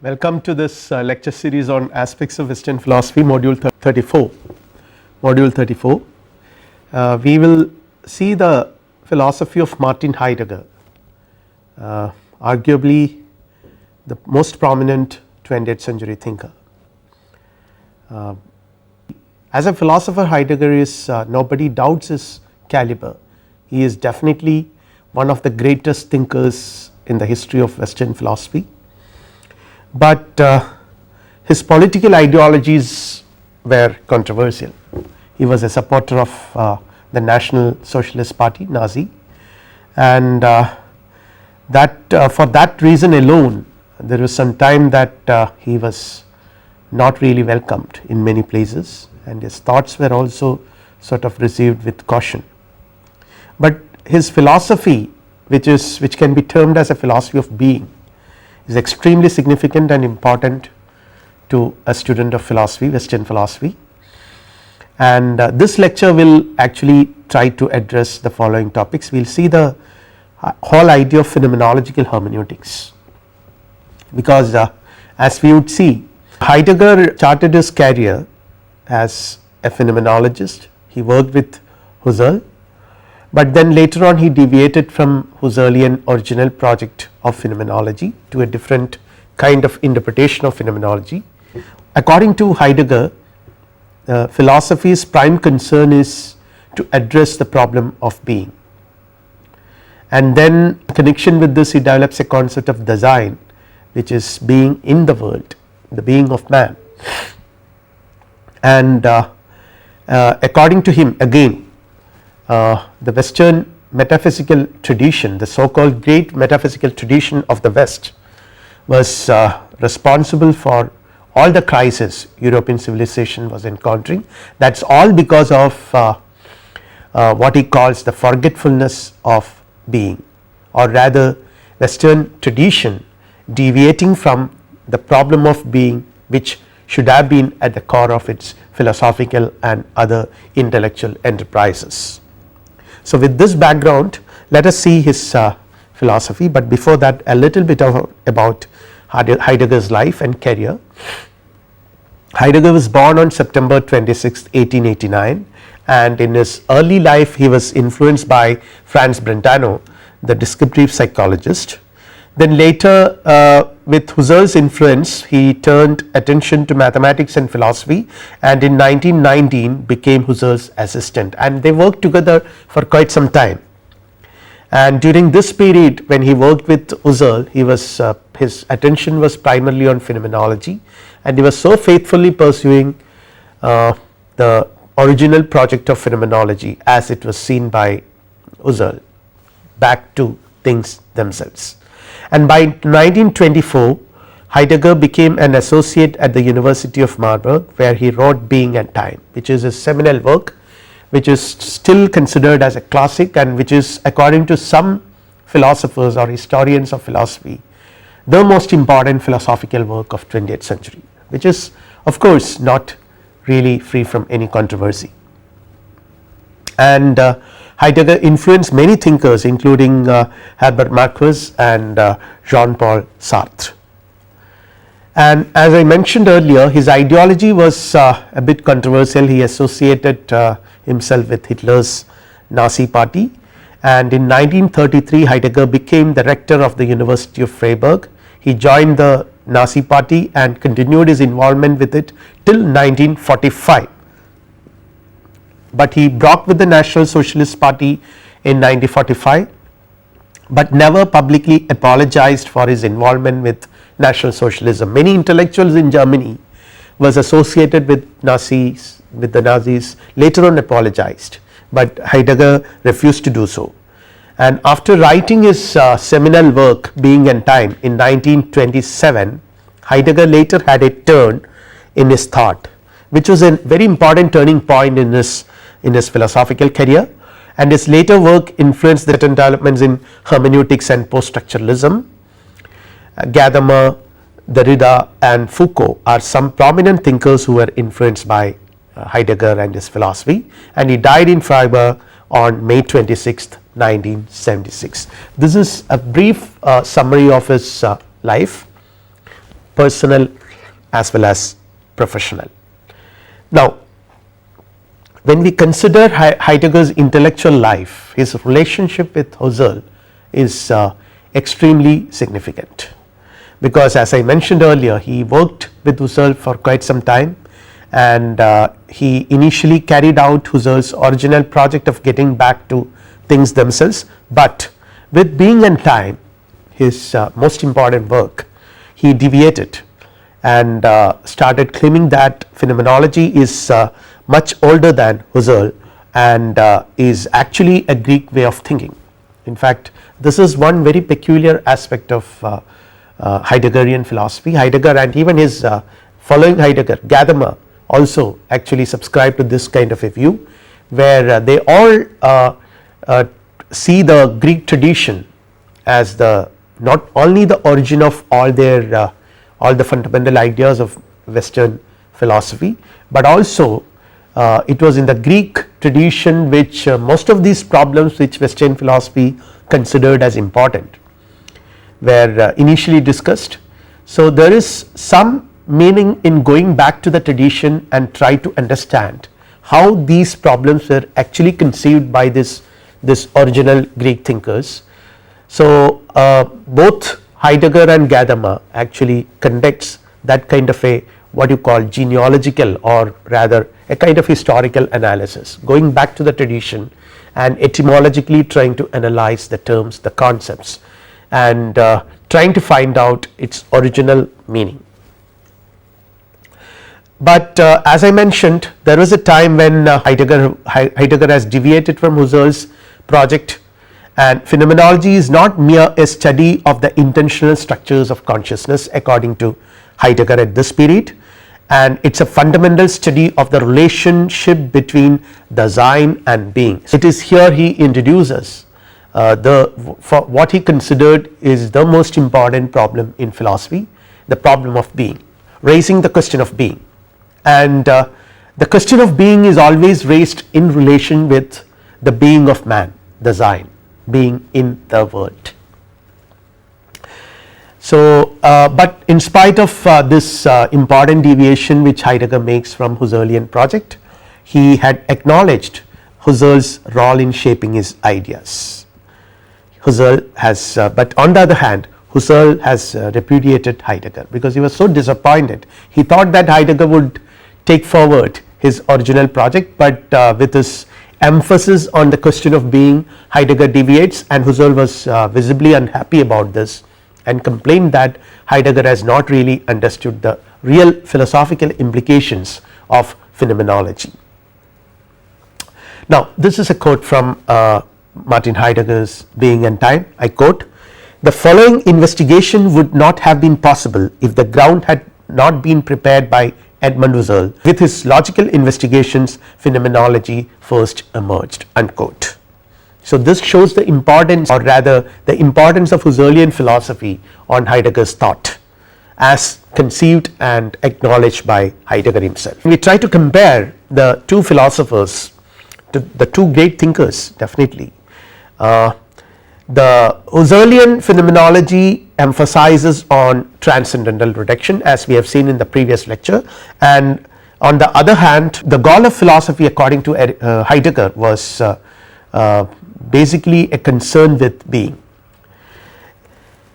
Welcome to this lecture series on aspects of Western philosophy, module 34. Module 34 we will see the philosophy of Martin Heidegger, arguably the most prominent 20th century thinker. As a philosopher, Heidegger is nobody doubts his caliber. He is definitely one of the greatest thinkers in the history of Western philosophy, but his political ideologies were controversial. He was a supporter of the National Socialist Party, Nazi, and for that reason alone there was some time that he was not really welcomed in many places, and his thoughts were also sort of received with caution. But his philosophy, which can be termed as a philosophy of being, is extremely significant and important to a student of philosophy, Western philosophy, and this lecture will actually try to address the following topics. We will see the whole idea of phenomenological hermeneutics, because as we would see, Heidegger started his career as a phenomenologist. He worked with Husserl, but then later on he deviated from Husserlian original project of phenomenology to a different kind of interpretation of phenomenology. According to Heidegger, philosophy's prime concern is to address the problem of being, and then in connection with this he develops a concept of Dasein, which is being in the world, the being of man. And according to him, again, the Western metaphysical tradition, the so called great metaphysical tradition of the West, was responsible for all the crises European civilization was encountering. That is all because of what he calls the forgetfulness of being, or rather Western tradition deviating from the problem of being, which should have been at the core of its philosophical and other intellectual enterprises. So with this background, let us see his philosophy, but before that a little bit about Heidegger's life and career. Heidegger was born on September 26, 1889, and in his early life he was influenced by Franz Brentano, the descriptive psychologist. Then later with Husserl's influence he turned attention to mathematics and philosophy, and in 1919 became Husserl's assistant, and they worked together for quite some time. And during this period when he worked with Husserl, he was his attention was primarily on phenomenology, and he was so faithfully pursuing the original project of phenomenology as it was seen by Husserl, back to things themselves. And by 1924 Heidegger became an associate at the University of Marburg, where he wrote Being and Time, which is a seminal work, which is still considered as a classic, and which is, according to some philosophers or historians of philosophy, the most important philosophical work of 20th century, which is of course not really free from any controversy. And Heidegger influenced many thinkers, including Herbert Marcuse and Jean-Paul Sartre. And as I mentioned earlier, his ideology was a bit controversial. He associated himself with Hitler's Nazi party, and in 1933 Heidegger became the rector of the University of Freiburg. He joined the Nazi party and continued his involvement with it till 1945. But he broke with the National Socialist Party in 1945, but never publicly apologized for his involvement with National Socialism. Many intellectuals in Germany was associated with the Nazis, later on apologized, but Heidegger refused to do so. And after writing his seminal work Being and Time in 1927, Heidegger later had a turn in his thought, which was a very important turning point in his philosophical career, and his later work influenced the developments in hermeneutics and post-structuralism. Gadamer, Derrida and Foucault are some prominent thinkers who were influenced by Heidegger and his philosophy, and he died in Freiburg on May 26, 1976. This is a brief summary of his life. personal as well as professional. Now, when we consider Heidegger's intellectual life, his relationship with Husserl is extremely significant, because as I mentioned earlier, he worked with Husserl for quite some time, and he initially carried out Husserl's original project of getting back to things themselves, but with Being and Time, his most important work, he deviated and started claiming that phenomenology is much older than Husserl and is actually a Greek way of thinking. In fact, this is one very peculiar aspect of Heideggerian philosophy. Heidegger and even his following Heidegger, Gadamer, also actually subscribe to this kind of a view, where they all see the Greek tradition as the not only the origin of all their all the fundamental ideas of Western philosophy, but also it was in the Greek tradition which most of these problems which Western philosophy considered as important were initially discussed. So, there is some meaning in going back to the tradition and try to understand how these problems were actually conceived by this original Greek thinkers. So, both Heidegger and Gadamer actually conducts that kind of a what you call genealogical, or rather a kind of historical analysis, going back to the tradition and etymologically trying to analyze the terms, the concepts, and trying to find out its original meaning. But as I mentioned, there was a time when Heidegger has deviated from Husserl's project, and phenomenology is not mere a study of the intentional structures of consciousness according to Heidegger at this period, and it is a fundamental study of the relationship between Dasein and being. It is here he introduces for what he considered is the most important problem in philosophy, the problem of being, raising the question of being, and the question of being is always raised in relation with the being of man, Dasein, being in the world. So, but in spite of this important deviation which Heidegger makes from Husserlian project, he had acknowledged Husserl's role in shaping his ideas. Husserl has but on the other hand, Husserl has repudiated Heidegger because he was so disappointed. He thought that Heidegger would take forward his original project, but with his emphasis on the question of being, Heidegger deviates, and Husserl was visibly unhappy about this and complained that Heidegger has not really understood the real philosophical implications of phenomenology. Now, this is a quote from Martin Heidegger's Being and Time. I quote, "The following investigation would not have been possible if the ground had not been prepared by Edmund Husserl. With his logical investigations, phenomenology first emerged," unquote. So, this shows the importance, or rather the importance of Husserlian philosophy on Heidegger's thought as conceived and acknowledged by Heidegger himself. We try to compare the two philosophers, the two great thinkers, definitely. The Husserlian phenomenology emphasizes on transcendental reduction, as we have seen in the previous lecture, and on the other hand, the goal of philosophy according to Heidegger was basically a concern with being,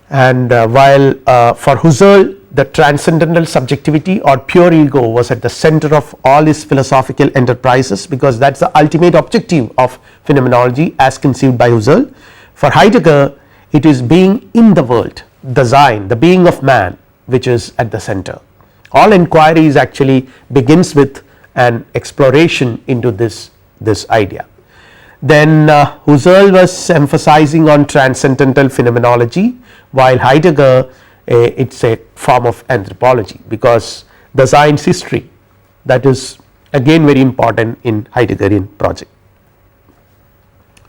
and while for Husserl the transcendental subjectivity or pure ego was at the center of all his philosophical enterprises, because that is the ultimate objective of phenomenology as conceived by Husserl. For Heidegger, it is being in the world, Dasein, the being of man, which is at the center. All inquiries actually begins with an exploration into this idea. Then Husserl was emphasizing on transcendental phenomenology, while Heidegger it is a form of anthropology, because Dasein's history, that is again very important in Heideggerian project.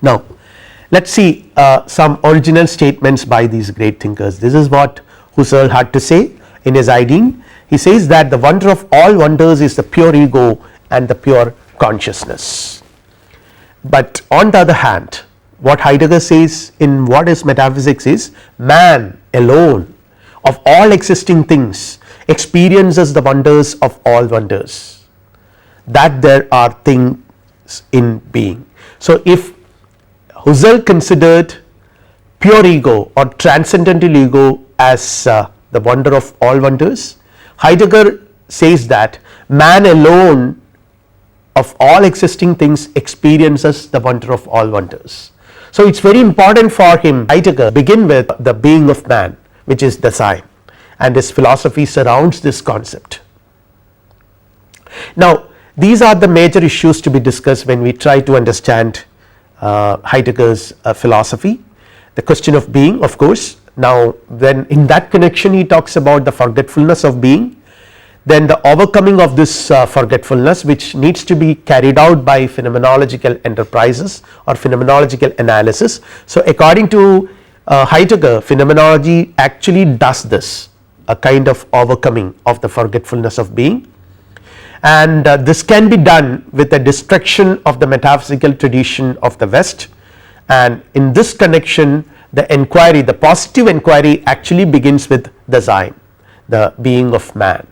Now, let us see some original statements by these great thinkers. This is what Husserl had to say in his Ideen. He says that the wonder of all wonders is the pure ego and the pure consciousness. But on the other hand, what Heidegger says in What is Metaphysics is, man alone of all existing things experiences the wonders of all wonders, that there are things in being. So if Husserl considered pure ego or transcendental ego as the wonder of all wonders, Heidegger says that man alone of all existing things experiences the wonder of all wonders. So it is very important for him, Heidegger, begin with the being of man, which is Dasein, and his philosophy surrounds this concept. Now these are the major issues to be discussed when we try to understand Heidegger's philosophy. The question of being, of course. Now when in that connection he talks about the forgetfulness of being, then the overcoming of this forgetfulness, which needs to be carried out by phenomenological enterprises or phenomenological analysis. So according to Heidegger, phenomenology actually does this, a kind of overcoming of the forgetfulness of being, and this can be done with the destruction of the metaphysical tradition of the West. And in this connection, the inquiry, the positive inquiry, actually begins with Dasein, the being of man.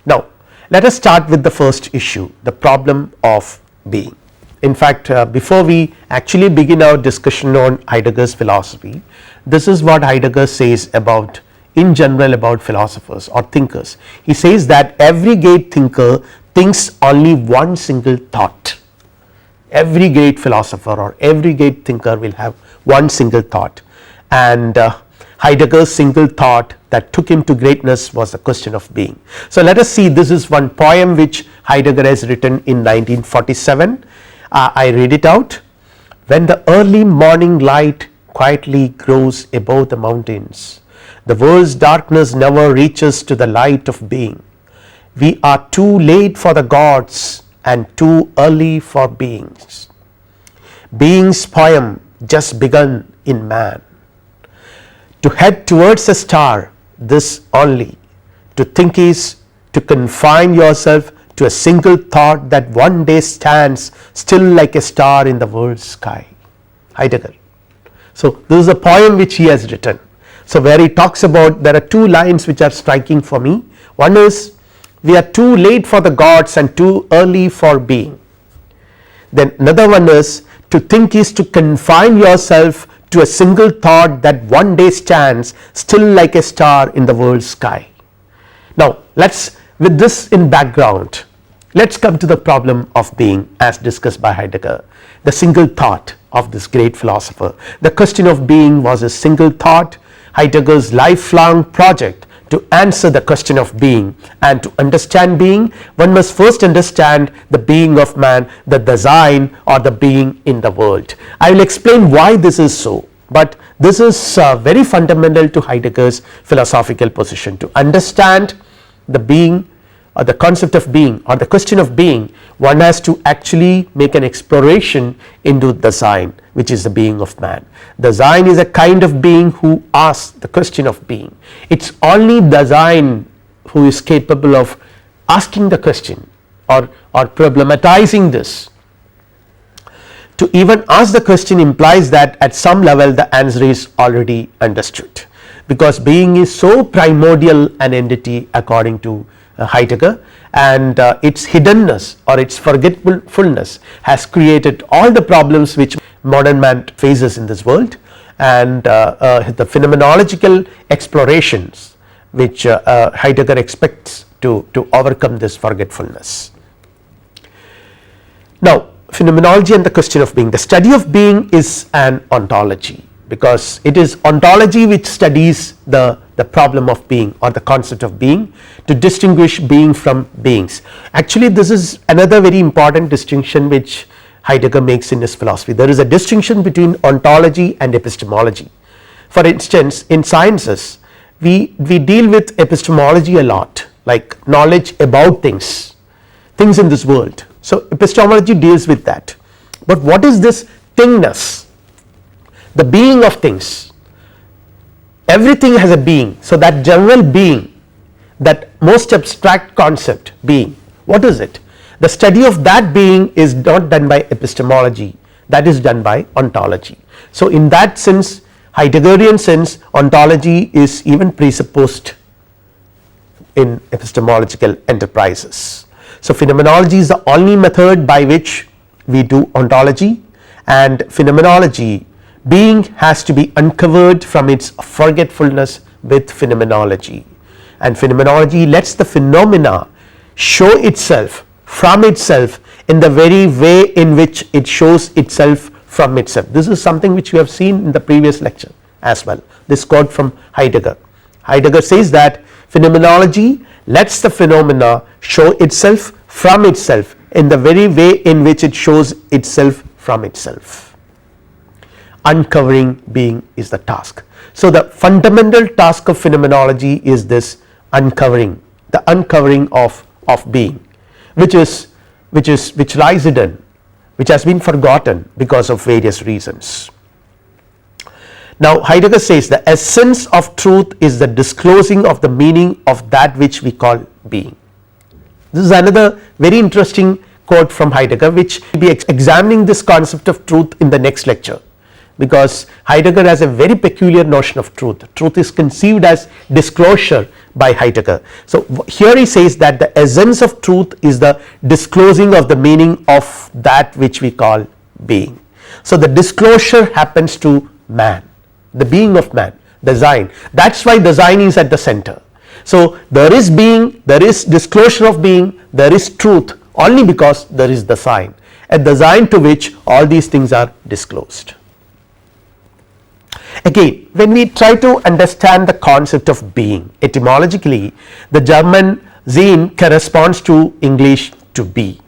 Now let us start with the first issue, the problem of being. In fact, before we actually begin our discussion on Heidegger's philosophy, this is what Heidegger says about, in general, about philosophers or thinkers. He says that every great thinker thinks only one single thought. Every great philosopher or every great thinker will have one single thought, and Heidegger's single thought that took him to greatness was the question of being. So let us see, this is one poem which Heidegger has written in 1947. I read it out. When the early morning light quietly grows above the mountains, the world's darkness never reaches to the light of being. We are too late for the gods and too early for beings. Being's poem just begun in man. To head towards a star, this only. To think is to confine yourself to a single thought that one day stands still like a star in the world's sky. Heidegger. So this is a poem which he has written. So where he talks about, there are two lines which are striking for me. One is, we are too late for the gods and too early for being. Then another one is, to think is to confine yourself to a single thought that one day stands still like a star in the world's sky. Now let's, with this in background, let's come to the problem of being as discussed by Heidegger, the single thought of this great philosopher. The question of being was a single thought, Heidegger's lifelong project to answer the question of being. And to understand being, one must first understand the being of man, the Dasein, or the being in the world. I will explain why this is so, but this is very fundamental to Heidegger's philosophical position. To understand the being or the concept of being or the question of being, one has to actually make an exploration into Dasein, which is the being of man. Dasein is a kind of being who asks the question of being. It's only Dasein who is capable of asking the question or problematizing this. To even ask the question implies that at some level the answer is already understood, because being is so primordial an entity according to Heidegger, and its hiddenness or its forgetfulness has created all the problems which modern man faces in this world, and the phenomenological explorations which Heidegger expects to overcome this forgetfulness. Now phenomenology and the question of being. The study of being is an ontology, because it is ontology which studies the problem of being or the concept of being, to distinguish being from beings. Actually this is another very important distinction which Heidegger makes in his philosophy. There is a distinction between ontology and epistemology. For instance, in sciences we deal with epistemology a lot, like knowledge about things in this world. So epistemology deals with that. But what is this thingness, the being of things? Everything has a being, so that general being, that most abstract concept being, what is it? The study of that being is not done by epistemology, that is done by ontology. So in that sense, Heideggerian sense, ontology is even presupposed in epistemological enterprises. So phenomenology is the only method by which we do ontology, and phenomenology, being has to be uncovered from its forgetfulness with phenomenology, and phenomenology lets the phenomena show itself from itself in the very way in which it shows itself from itself. This is something which we have seen in the previous lecture as well. This quote from Heidegger. Heidegger says that phenomenology lets the phenomena show itself from itself in the very way in which it shows itself from itself. Uncovering being is the task. So the fundamental task of phenomenology is this uncovering, the uncovering of being, which lies hidden, which has been forgotten because of various reasons. Now Heidegger says the essence of truth is the disclosing of the meaning of that which we call being. This is another very interesting quote from Heidegger, which we will be examining this concept of truth in the next lecture, because Heidegger has a very peculiar notion of truth. Truth is conceived as disclosure by Heidegger. So here he says that the essence of truth is the disclosing of the meaning of that which we call being. So the disclosure happens to man, the being of man, Dasein. That is why Dasein is at the center. So there is being, there is disclosure of being, there is truth only because there is Dasein, a Dasein to which all these things are disclosed. Again, when we try to understand the concept of being etymologically, the German Sein corresponds to English to be,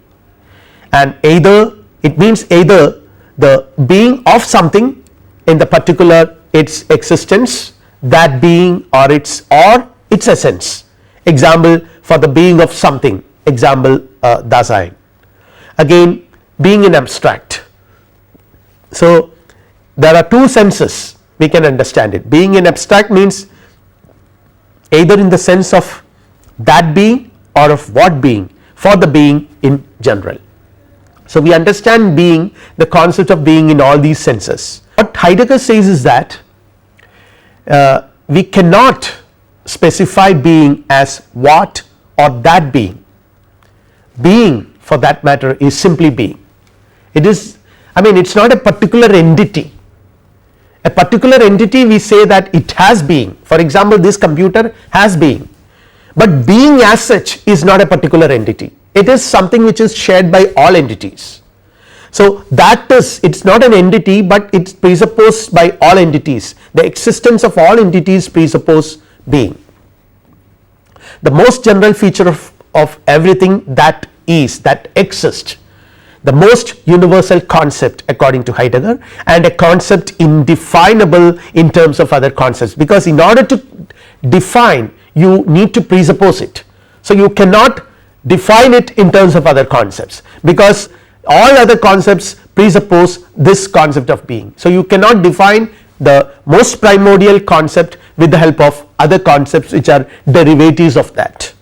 and either it means either the being of something in the particular its existence, that being, or its essence. Example for the being of something, example Dasein. Again, being in abstract. So there are two senses we can understand it. Being in abstract means either in the sense of that being or of what being, for the being in general. So we understand being, the concept of being, in all these senses. What Heidegger says is that we cannot specify being as what or that being. Being, for that matter, is simply being. It is, I mean, it's not a particular entity. A particular entity, we say that it has being. For example, this computer has being, but being as such is not a particular entity. It is something which is shared by all entities. So that is, it's not an entity, but it's presupposed by all entities. The existence of all entities presuppose being. The most general feature of everything that is, that exists, the most universal concept according to Heidegger, and a concept indefinable in terms of other concepts, because in order to define you need to presuppose it. So you cannot define it in terms of other concepts, because all other concepts presuppose this concept of being. So you cannot define the most primordial concept with the help of other concepts which are derivatives of that.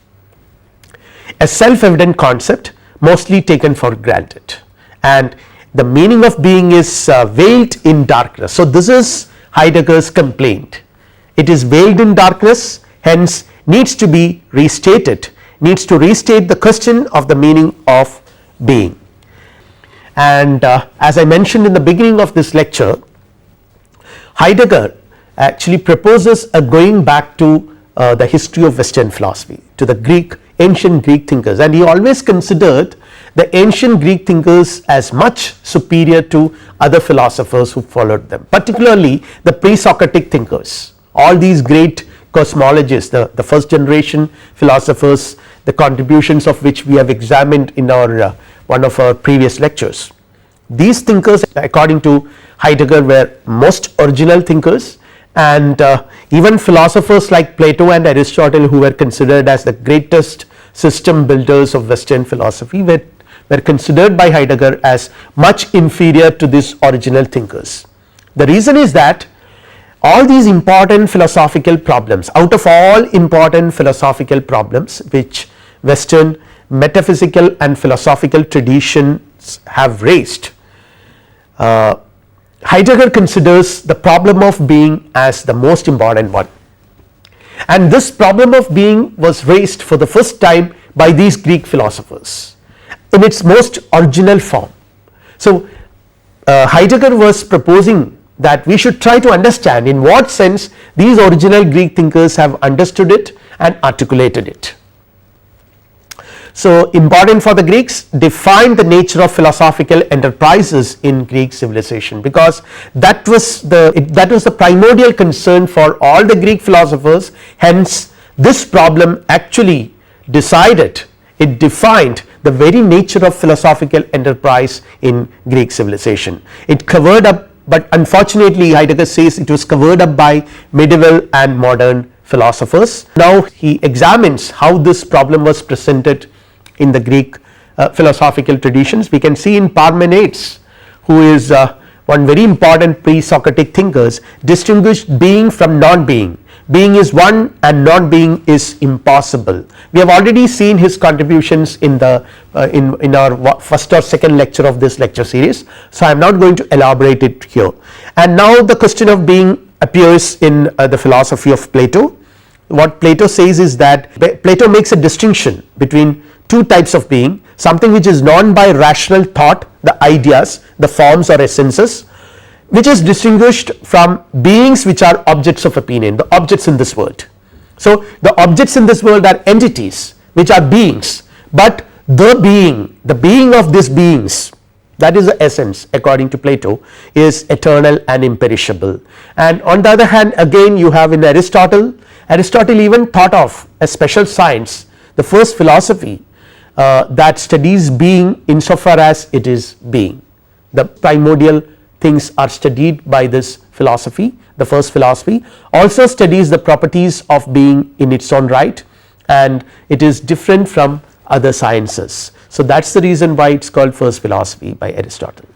A self-evident concept mostly taken for granted, and the meaning of being is veiled in darkness. So this is Heidegger's complaint. It is veiled in darkness, hence needs to be restated, needs to restate the question of the meaning of being. And as I mentioned in the beginning of this lecture, Heidegger actually proposes a going back to the history of Western philosophy, to the ancient Greek thinkers, and he always considered the ancient Greek thinkers as much superior to other philosophers who followed them, particularly the pre-Socratic thinkers. All these great cosmologists, the first generation philosophers, the contributions of which we have examined in our one of our previous lectures. These thinkers, according to Heidegger, were most original thinkers, and even philosophers like Plato and Aristotle, who were considered as the greatest system builders of Western philosophy, were considered by Heidegger as much inferior to these original thinkers. The reason is that all these important philosophical problems, out of all important philosophical problems which Western metaphysical and philosophical traditions have raised, Heidegger considers the problem of being as the most important one, and this problem of being was raised for the first time by these Greek philosophers in its most original form. So Heidegger was proposing that we should try to understand in what sense these original Greek thinkers have understood it and articulated it. So important for the Greeks, defined the nature of philosophical enterprises in Greek civilization, because that was the primordial concern for all the Greek philosophers. Hence this problem actually defined the very nature of philosophical enterprise in Greek civilization. It covered up, but unfortunately Heidegger says it was covered up by medieval and modern philosophers. Now he examines how this problem was presented in the Greek philosophical traditions. We can see in Parmenides, who is one very important pre-Socratic thinkers, distinguished being from non-being. Being is one and non-being is impossible. We have already seen his contributions in the in our first or second lecture of this lecture series, so I am not going to elaborate it here. And now the question of being appears in the philosophy of Plato. What Plato says is that Plato makes a distinction between two types of being: something which is known by rational thought, the ideas, the forms or essences, which is distinguished from beings which are objects of opinion, the objects in this world. So the objects in this world are entities which are beings, but the being of these beings, that is the essence according to Plato, is eternal and imperishable. And on the other hand, again you have in Aristotle even thought of a special science, the first philosophy that studies being insofar as it is being. The primordial things are studied by this philosophy. The first philosophy also studies the properties of being in its own right, and it is different from other sciences. So that is the reason why it is called first philosophy by Aristotle.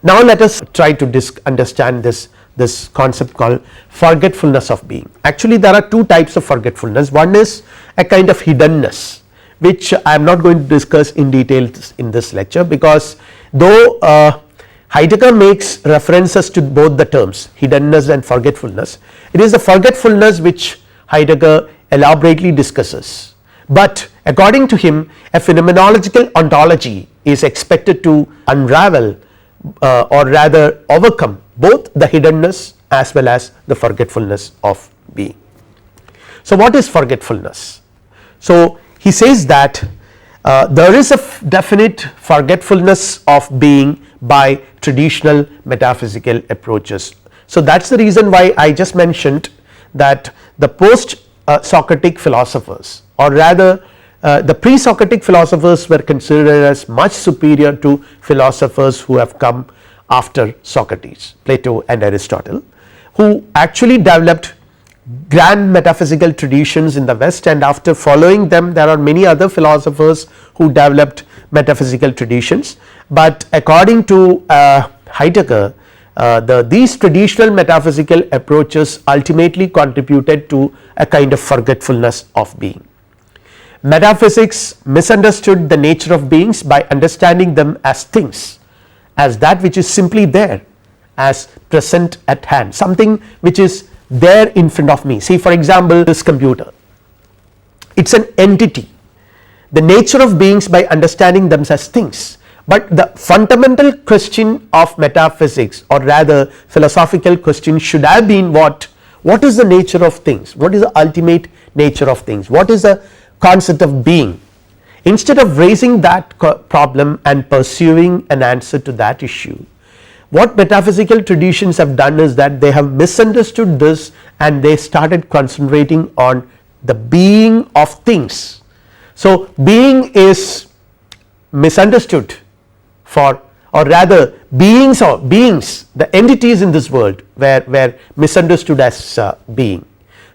Now let us try to understand this concept called forgetfulness of being. Actually there are two types of forgetfulness. One is a kind of hiddenness, which I am not going to discuss in detail in this lecture, because though Heidegger makes references to both the terms hiddenness and forgetfulness, it is the forgetfulness which Heidegger elaborately discusses. But according to him, a phenomenological ontology is expected to unravel or rather overcome both the hiddenness as well as the forgetfulness of being. So what is forgetfulness? So he says that there is a definite forgetfulness of being by traditional metaphysical approaches. So that is the reason why I just mentioned that the post Socratic philosophers, or rather the pre-Socratic philosophers, were considered as much superior to philosophers who have come after Socrates, Plato and Aristotle, who actually developed grand metaphysical traditions in the West, and after following them there are many other philosophers who developed metaphysical traditions. But according to Heidegger, these traditional metaphysical approaches ultimately contributed to a kind of forgetfulness of being. Metaphysics misunderstood the nature of beings by understanding them as things, as that which is simply there, as present at hand, something which is there in front of me. See, for example, this computer, it is an entity. The nature of beings by understanding them as things. But the fundamental question of metaphysics, or rather philosophical question, should have been what is the nature of things, what is the ultimate nature of things, what is the concept of being. Instead of raising that problem and pursuing an answer to that issue, what metaphysical traditions have done is that they have misunderstood this and they started concentrating on the being of things. So being is misunderstood for, or rather beings, the entities in this world were misunderstood as being.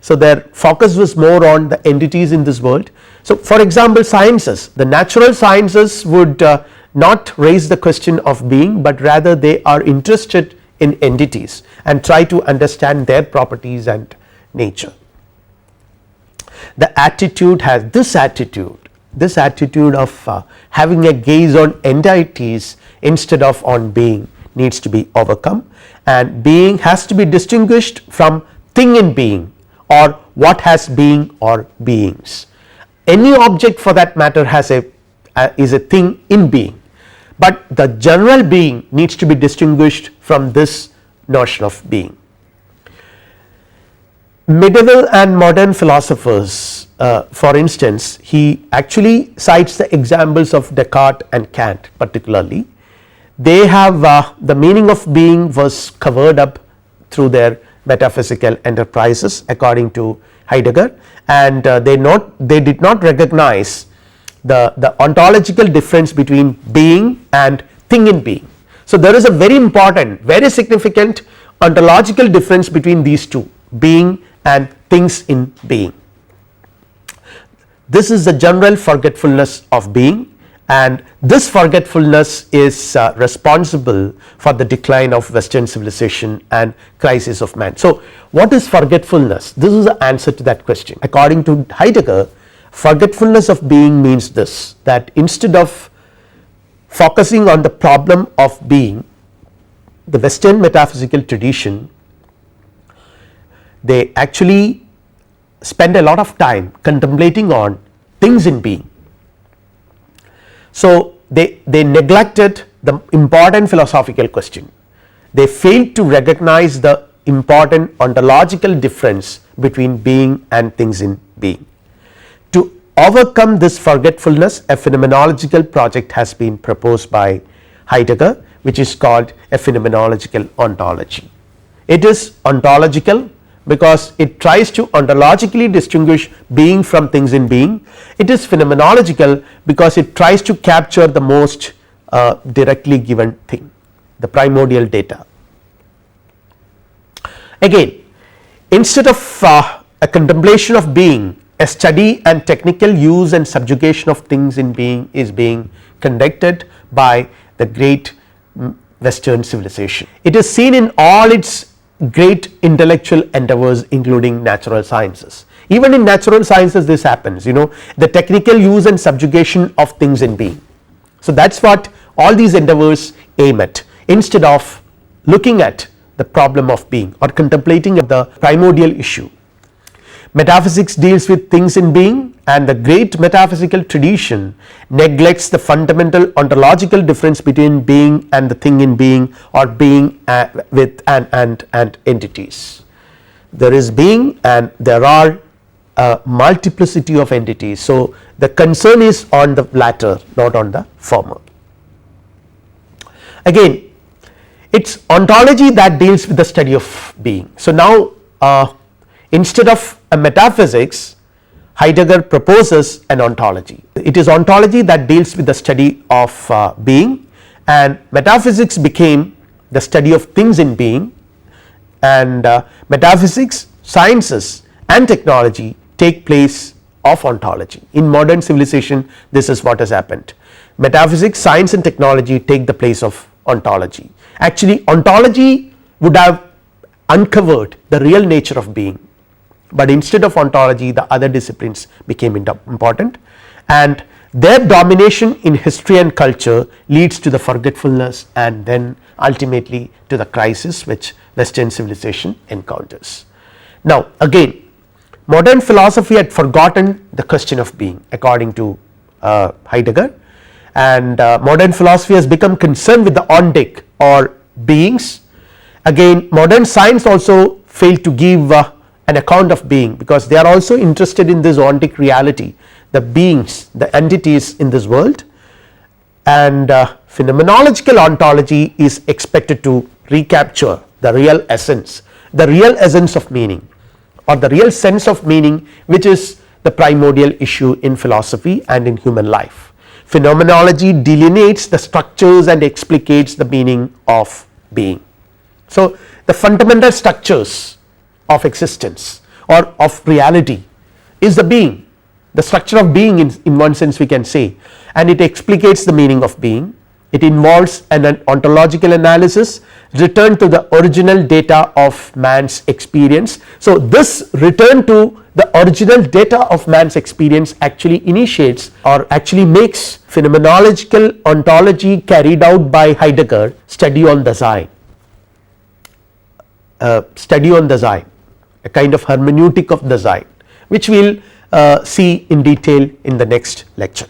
So their focus was more on the entities in this world. So for example, sciences, the natural sciences would not raise the question of being, but rather they are interested in entities and try to understand their properties and nature. The attitude has this attitude of having a gaze on entities instead of on being needs to be overcome, and being has to be distinguished from thing in being or what has being or beings. Any object for that matter has is a thing in being, but the general being needs to be distinguished from this notion of being. Medieval and modern philosophers, for instance, he actually cites the examples of Descartes and Kant particularly. They have the meaning of being was covered up through their metaphysical enterprises according to Heidegger, and they did not recognize the ontological difference between being and thing in being. So there is a very important, very significant ontological difference between these two, being and things in being. This is the general forgetfulness of being, and this forgetfulness is responsible for the decline of Western civilization and crisis of man. So what is forgetfulness? This is the answer to that question. According to Heidegger, forgetfulness of being means this, that instead of focusing on the problem of being, the Western metaphysical tradition, they actually spend a lot of time contemplating on things in being. So they neglected the important philosophical question. They failed to recognize the important ontological difference between being and things in being. To overcome this forgetfulness, a phenomenological project has been proposed by Heidegger, which is called a phenomenological ontology. It is ontological because it tries to ontologically distinguish being from things in being. It is phenomenological because it tries to capture the most directly given thing, the primordial data. Again, instead of a contemplation of being, a study and technical use and subjugation of things in being is being conducted by the great Western civilization. It is seen in all its great intellectual endeavors, including natural sciences. Even in natural sciences this happens, the technical use and subjugation of things in being. So that is what all these endeavors aim at, instead of looking at the problem of being or contemplating the primordial issue. Metaphysics deals with things in being, and the great metaphysical tradition neglects the fundamental ontological difference between being and the thing in being, or being with and entities. There is being and there are a multiplicity of entities. So the concern is on the latter, not on the former. Again, it's ontology that deals with the study of being. So now instead of a metaphysics, Heidegger proposes an ontology. It is ontology that deals with the study of being, and metaphysics became the study of things in being, and metaphysics, sciences and technology take place of ontology. In modern civilization this is what has happened. Metaphysics, science and technology take the place of ontology. Actually ontology would have uncovered the real nature of being, but instead of ontology the other disciplines became important, and their domination in history and culture leads to the forgetfulness and then ultimately to the crisis which Western civilization encounters. Now again, modern philosophy had forgotten the question of being according to Heidegger, and modern philosophy has become concerned with the ontic or beings. Again, modern science also failed to give an account of being, because they are also interested in this ontic reality, the beings, the entities in this world, and phenomenological ontology is expected to recapture the real essence of meaning, or the real sense of meaning, which is the primordial issue in philosophy and in human life. Phenomenology delineates the structures and explicates the meaning of being. So the fundamental structures of existence or of reality is the being, the structure of being in one sense we can say, and it explicates the meaning of being. It involves an ontological analysis, return to the original data of man's experience. So this return to the original data of man's experience actually initiates or actually makes phenomenological ontology carried out by Heidegger study on Dasein. a kind of hermeneutic of Dasein, which we will see in detail in the next lecture.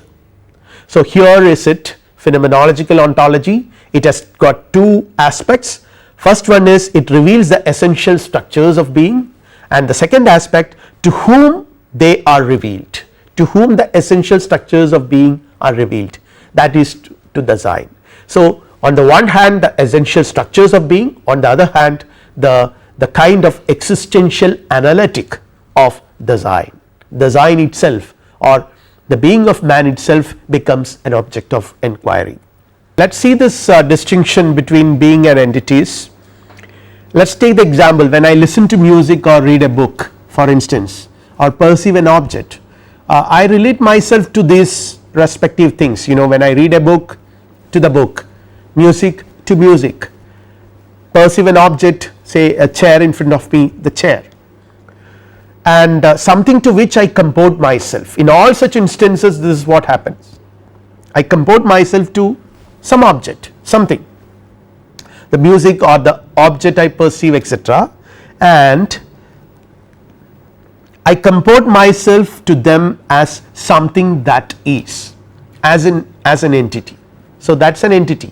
So, here is it, phenomenological ontology. It has got two aspects. First one is it reveals the essential structures of being, and the second aspect, to whom they are revealed, to whom the essential structures of being are revealed, that is to Dasein. So, on the one hand the essential structures of being, on the other hand the kind of existential analytic of Dasein. Dasein itself, or the being of man itself, becomes an object of inquiry. Let us see this distinction between being and entities. Let us take the example, when I listen to music or read a book, for instance, or perceive an object, I relate myself to these respective things. You know, when I read a book, to the book, music to music, perceive an object, say a chair in front of me, the chair, and something to which I comport myself. In all such instances, this is what happens. I comport myself to some object, something, the music or the object I perceive, etc., and I comport myself to them as something that is, as an entity. So, that is an entity,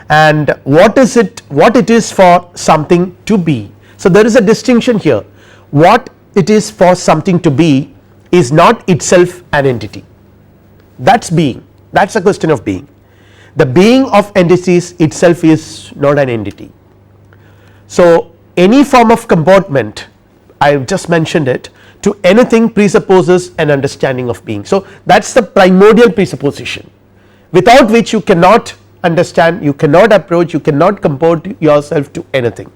and what is it, what it is for something to be. So, there is a distinction here. What it is for something to be is not itself an entity, that is being, that is a question of being. The being of entities itself is not an entity. So, any form of comportment, I have just mentioned it, to anything presupposes an understanding of being. So, that is the primordial presupposition, without which you cannot understand, you cannot approach, you cannot comport yourself to anything.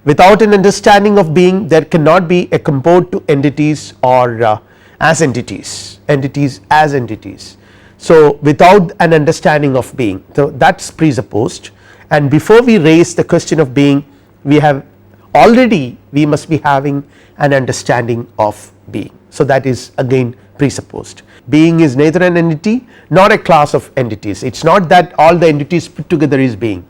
Without an understanding of being, there cannot be a comport to entities or as entities, entities as entities. So, without an understanding of being, so that is presupposed, and before we raise the question of being, we must be having an understanding of being. So, that is again presupposed. Being is neither an entity nor a class of entities. It is not that all the entities put together is being.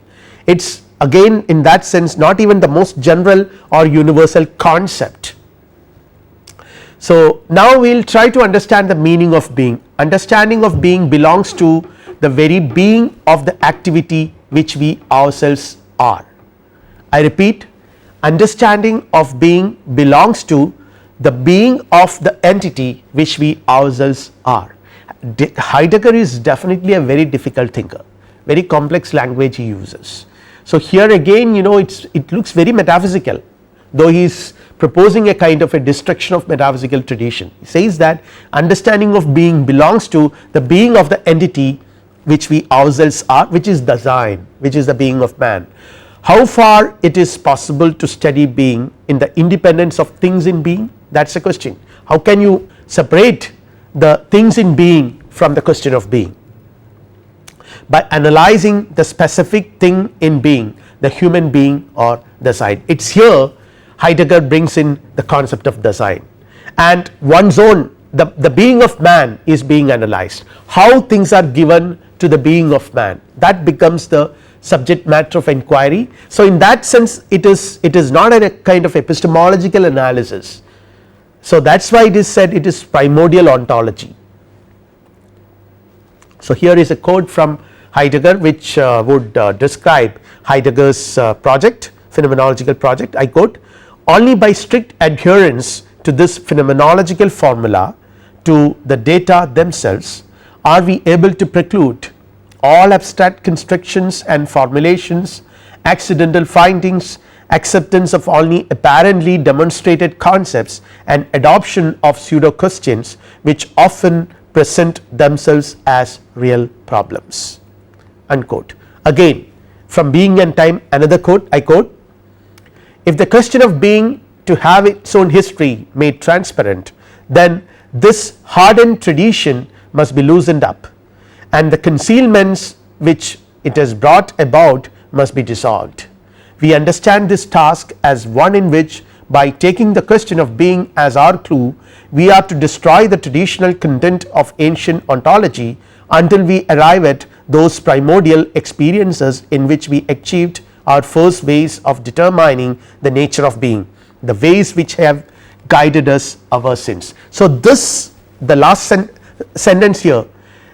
It is again in that sense not even the most general or universal concept. So, now we will try to understand the meaning of being. Understanding of being belongs to the very being of the activity which we ourselves are. I repeat, understanding of being belongs to the being of the entity which we ourselves are. Heidegger is definitely a very difficult thinker, very complex language he uses. So, here again, you know, it looks very metaphysical, though he is proposing a kind of a destruction of metaphysical tradition. He says that understanding of being belongs to the being of the entity which we ourselves are, which is Dasein, which is the being of man. How far it is possible to study being in the independence of things in being, that is the question. How can you separate the things in being from the question of being? By analyzing the specific thing in being, the human being or Dasein. It is here Heidegger brings in the concept of Dasein, and one's own, the being of man is being analyzed. How things are given to the being of man, that becomes the subject matter of inquiry. So, in that sense it is not a kind of epistemological analysis. So, that is why it is said it is primordial ontology. So, here is a quote from Heidegger which would describe Heidegger's project, phenomenological project. I quote, "Only by strict adherence to this phenomenological formula, to the data themselves, are we able to preclude all abstract constructions and formulations, accidental findings, acceptance of only apparently demonstrated concepts, and adoption of pseudo questions which often present themselves as real problems." Unquote. Again from Being and Time, another quote, I quote, "If the question of being to have its own history made transparent, then this hardened tradition must be loosened up, and the concealments which it has brought about must be dissolved. We understand this task as one in which, by taking the question of being as our clue, we are to destroy the traditional content of ancient ontology until we arrive at those primordial experiences in which we achieved our first ways of determining the nature of being. the ways which have guided us ever since. So this, the last sentence here,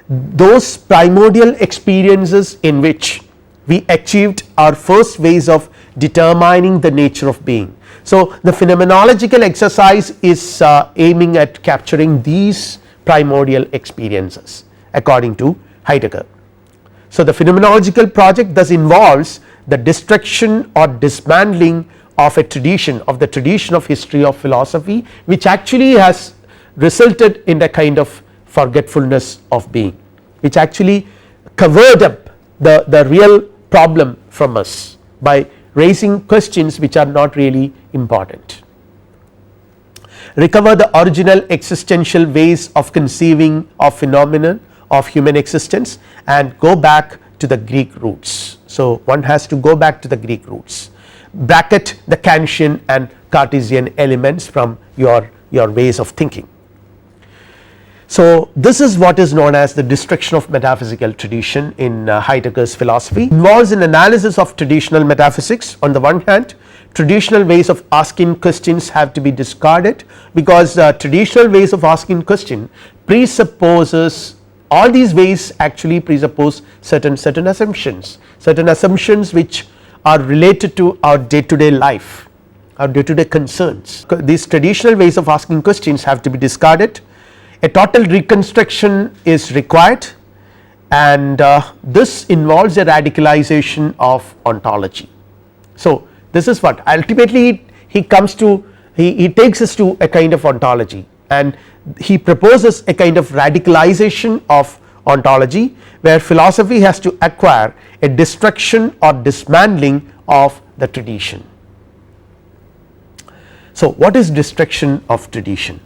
those primordial experiences in which we achieved our first ways of determining the nature of being. So the phenomenological exercise is aiming at capturing these primordial experiences according to Heidegger. So the phenomenological project thus involves the destruction or dismantling of a tradition, of the tradition of history of philosophy, which actually has resulted in a kind of forgetfulness of being, which actually covered up the real problem from us by raising questions which are not really important. Recover the original existential ways of conceiving of phenomenon of human existence and go back to the Greek roots. So one has to go back to the Greek roots, bracket the Kantian and Cartesian elements from your ways of thinking. So this is what is known as the destruction of metaphysical tradition in Heidegger's philosophy. It involves an analysis of traditional metaphysics. On the one hand, traditional ways of asking questions have to be discarded, because traditional ways of asking question presupposes, all these ways actually presuppose certain assumptions which are related to our day-to-day life, our day-to-day concerns. These traditional ways of asking questions have to be discarded. A total reconstruction is required, and this involves a radicalization of ontology. So this is what ultimately he comes to, he takes us to a kind of ontology, and he proposes a kind of radicalization of ontology where philosophy has to acquire a destruction or dismantling of the tradition. So what is destruction of tradition?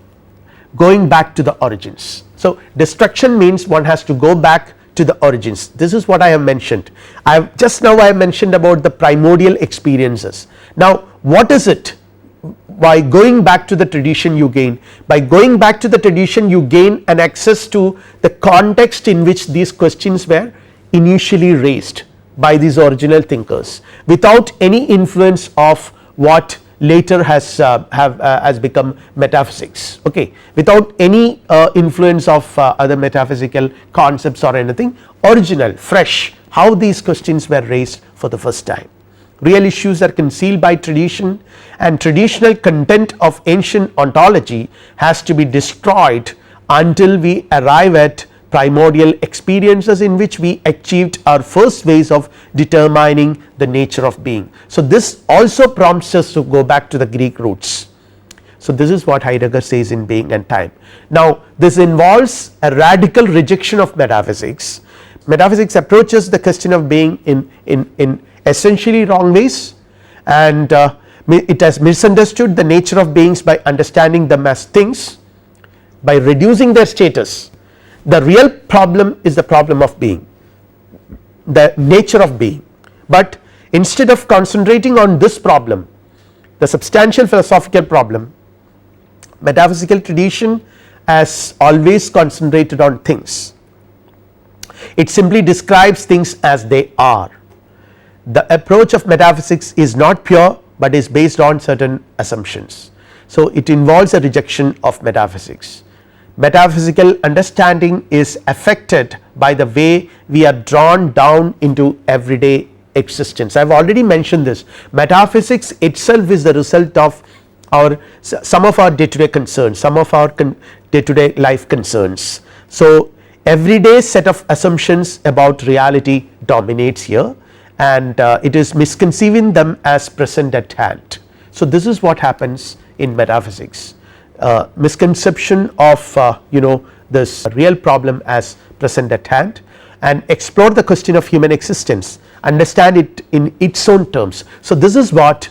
Going back to the origins. So destruction means one has to go back to the origins. This is what I have mentioned. I have just now I have mentioned about the primordial experiences. Now what is it? By going back to the tradition you gain, by going back to the tradition you gain an access to the context in which these questions were initially raised by these original thinkers, without any influence of what later has become metaphysics, okay, without any influence of other metaphysical concepts or anything, original, fresh, how these questions were raised for the first time. Real issues are concealed by tradition, and traditional content of ancient ontology has to be destroyed until we arrive at primordial experiences in which we achieved our first ways of determining the nature of being. So this also prompts us to go back to the Greek roots. So this is what Heidegger says in Being and Time. Now this involves a radical rejection of metaphysics. Metaphysics approaches the question of being in essentially wrong ways, and it has misunderstood the nature of beings by understanding them as things, by reducing their status. The real problem is the problem of being, the nature of being, but instead of concentrating on this problem, the substantial philosophical problem, metaphysical tradition has always concentrated on things. It simply describes things as they are. The approach of metaphysics is not pure, but is based on certain assumptions. So it involves a rejection of metaphysics. Metaphysical understanding is affected by the way we are drawn down into everyday existence. I have already mentioned this. Metaphysics itself is the result of some of our day-to-day concerns, some of our day-to-day life concerns. So everyday set of assumptions about reality dominates here, and it is misconceiving them as present at hand. So this is what happens in metaphysics. Misconception of this real problem as present at hand, and explore the question of human existence, understand it in its own terms. So this is what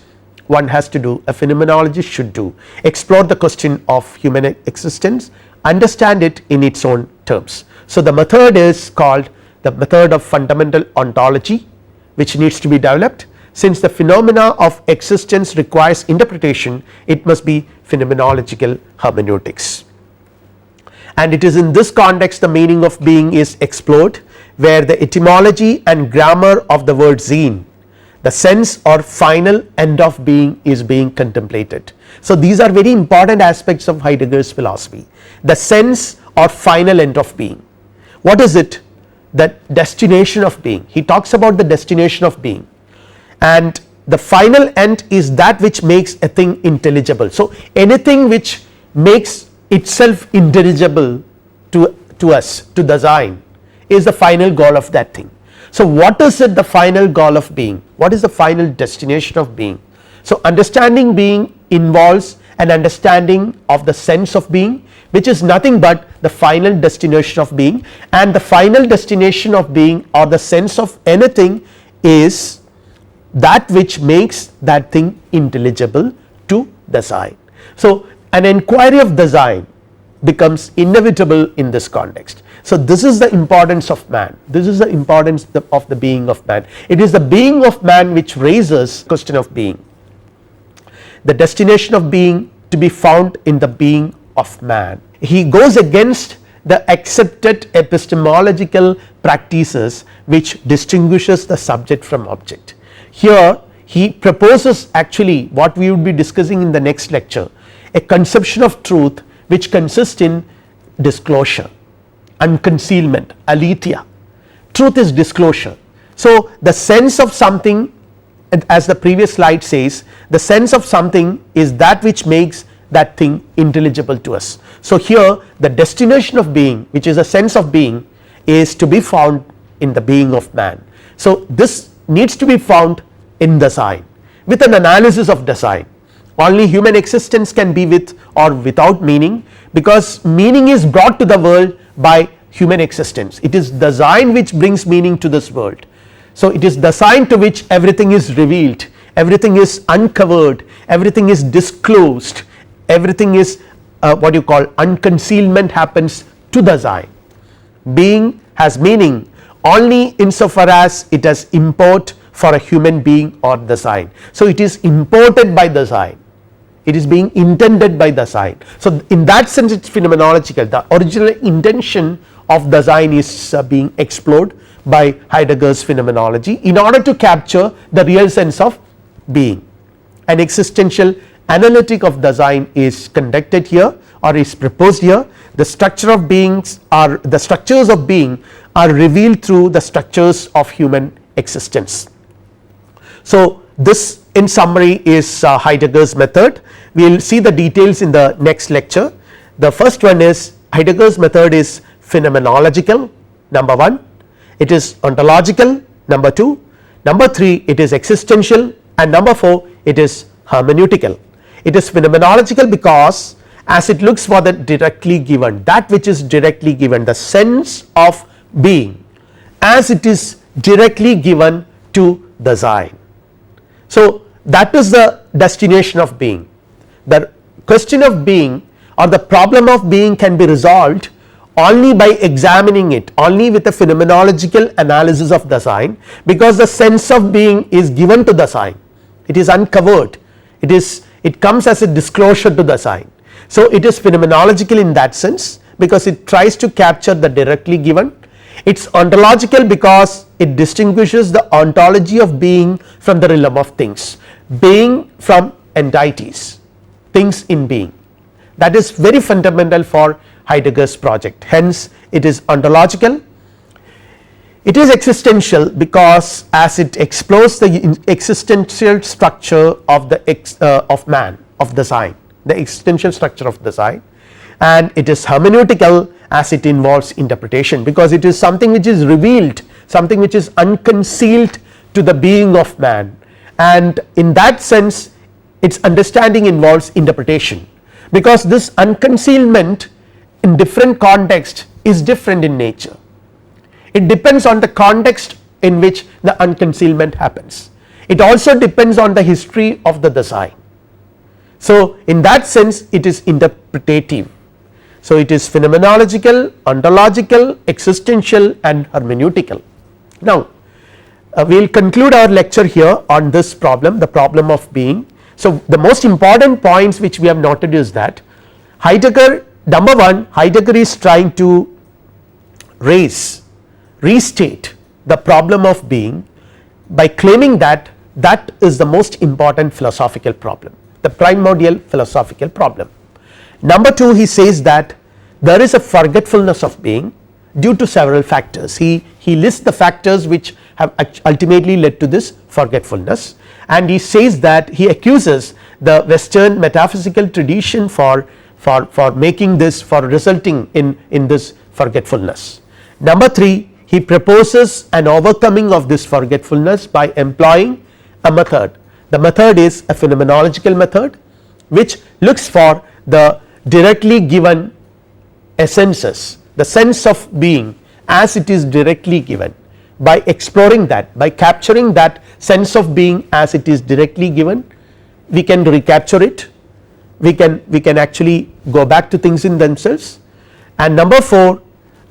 one has to do, a phenomenologist should do, explore the question of human existence, understand it in its own terms. So the method is called the method of fundamental ontology, which needs to be developed. Since the phenomena of existence requires interpretation, it must be phenomenological hermeneutics, and it is in this context the meaning of being is explored, where the etymology and grammar of the word zine, the sense or final end of being is being contemplated. So these are very important aspects of Heidegger's philosophy, the sense or final end of being. What is it? The destination of being. He talks about the destination of being, and the final end is that which makes a thing intelligible. So anything which makes itself intelligible to us, to Dasein, is the final goal of that thing. So what is it, the final goal of being? What is the final destination of being? So understanding being involves an understanding of the sense of being, which is nothing but the final destination of being, and the final destination of being or the sense of anything is that which makes that thing intelligible to Dasein. So an inquiry of Dasein becomes inevitable in this context. So this is the importance of man, this is the importance of the being of man. It is the being of man which raises the question of being, the destination of being to be found in the being of man. He goes against the accepted epistemological practices which distinguishes the subject from object. Here he proposes actually what we would be discussing in the next lecture, a conception of truth which consists in disclosure, unconcealment, aletheia. Truth is disclosure. So the sense of something, as the previous slide says, the sense of something is that which makes that thing intelligible to us. So here the destination of being, which is a sense of being, is to be found in the being of man. So this needs to be found in Dasein with an analysis of Dasein. Only human existence can be with or without meaning, because meaning is brought to the world by human existence. It is Dasein which brings meaning to this world. So it is Dasein to which everything is revealed, everything is uncovered, everything is disclosed, everything is what you call unconcealment happens to Dasein. Being has meaning only insofar as it has import for a human being or Dasein. So it is imported by Dasein, it is being intended by Dasein. So in that sense it is phenomenological. The original intention of Dasein is being explored by Heidegger's phenomenology in order to capture the real sense of being. An existential analytic of Dasein is conducted here or is proposed here. The structure of beings are, the structures of being are revealed through the structures of human existence. So this in summary is Heidegger's method. We will see the details in the next lecture. The first one is Heidegger's method is phenomenological, number 1, it is ontological, number 2, number 3 it is existential, and number 4 it is hermeneutical. It is phenomenological because as it looks for the directly given, that which is directly given, the sense of being as it is directly given to Dasein. So that is the destination of being. The question of being or the problem of being can be resolved only by examining it, only with a phenomenological analysis of Dasein, because the sense of being is given to Dasein, it is uncovered, it comes as a disclosure to Dasein. So it is phenomenological in that sense because it tries to capture the directly given. It is ontological because it distinguishes the ontology of being from the realm of things, being from entities, things in being. That is very fundamental for Heidegger's project, hence it is ontological. It is existential because as it explores the existential structure of the of man, of Dasein, the existential structure of Dasein, and it is hermeneutical as it involves interpretation because it is something which is revealed, something which is unconcealed to the being of man, and in that sense its understanding involves interpretation because this unconcealment in different context is different in nature. It depends on the context in which the unconcealment happens. It also depends on the history of the Dasein. So in that sense it is interpretative. So it is phenomenological, ontological, existential and hermeneutical. Now we will conclude our lecture here on this problem, the problem of being. So the most important points which we have noted is that Heidegger, number 1, Heidegger is trying to restate the problem of being by claiming that That is the most important philosophical problem, the primordial philosophical problem. Number 2, he says that there is a forgetfulness of being due to several factors. He lists the factors which have ultimately led to this forgetfulness, and he says that he accuses the Western metaphysical tradition for making this, for resulting in this forgetfulness. Number 3, he proposes an overcoming of this forgetfulness by employing a method. The method is a phenomenological method which looks for the directly given essences, the sense of being as it is directly given. By exploring that, by capturing that sense of being as it is directly given, we can recapture it, we can actually go back to things in themselves. And number 4,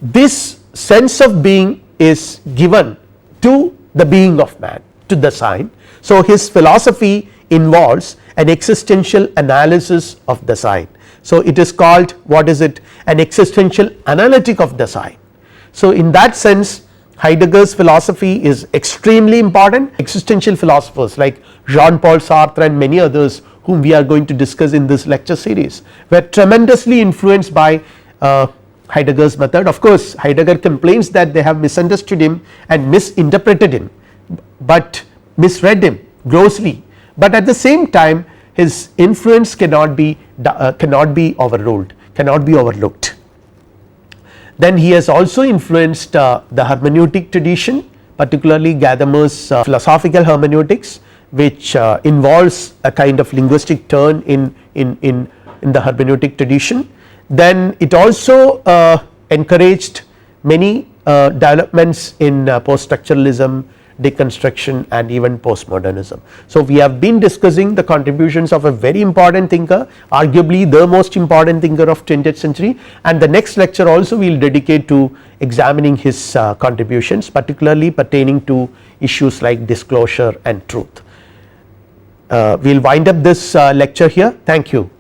this sense of being is given to the being of man, to Dasein. So his philosophy involves an existential analysis of Dasein. So it is called, what is it, an existential analytic of Dasein. So in that sense, Heidegger's philosophy is extremely important. Existential philosophers like Jean-Paul Sartre and many others whom we are going to discuss in this lecture series were tremendously influenced by Heidegger's method. Of course, Heidegger complains that they have misunderstood him and misinterpreted him, but misread him grossly, but at the same time his influence cannot be overruled, cannot be overlooked. Then he has also influenced the hermeneutic tradition, particularly Gadamer's philosophical hermeneutics, which involves a kind of linguistic turn in the hermeneutic tradition. Then it also encouraged many developments in post-structuralism, deconstruction, and even postmodernism. So we have been discussing the contributions of a very important thinker, arguably the most important thinker of 20th century, and the next lecture also we will dedicate to examining his contributions, particularly pertaining to issues like disclosure and truth. We will wind up this lecture here. Thank you.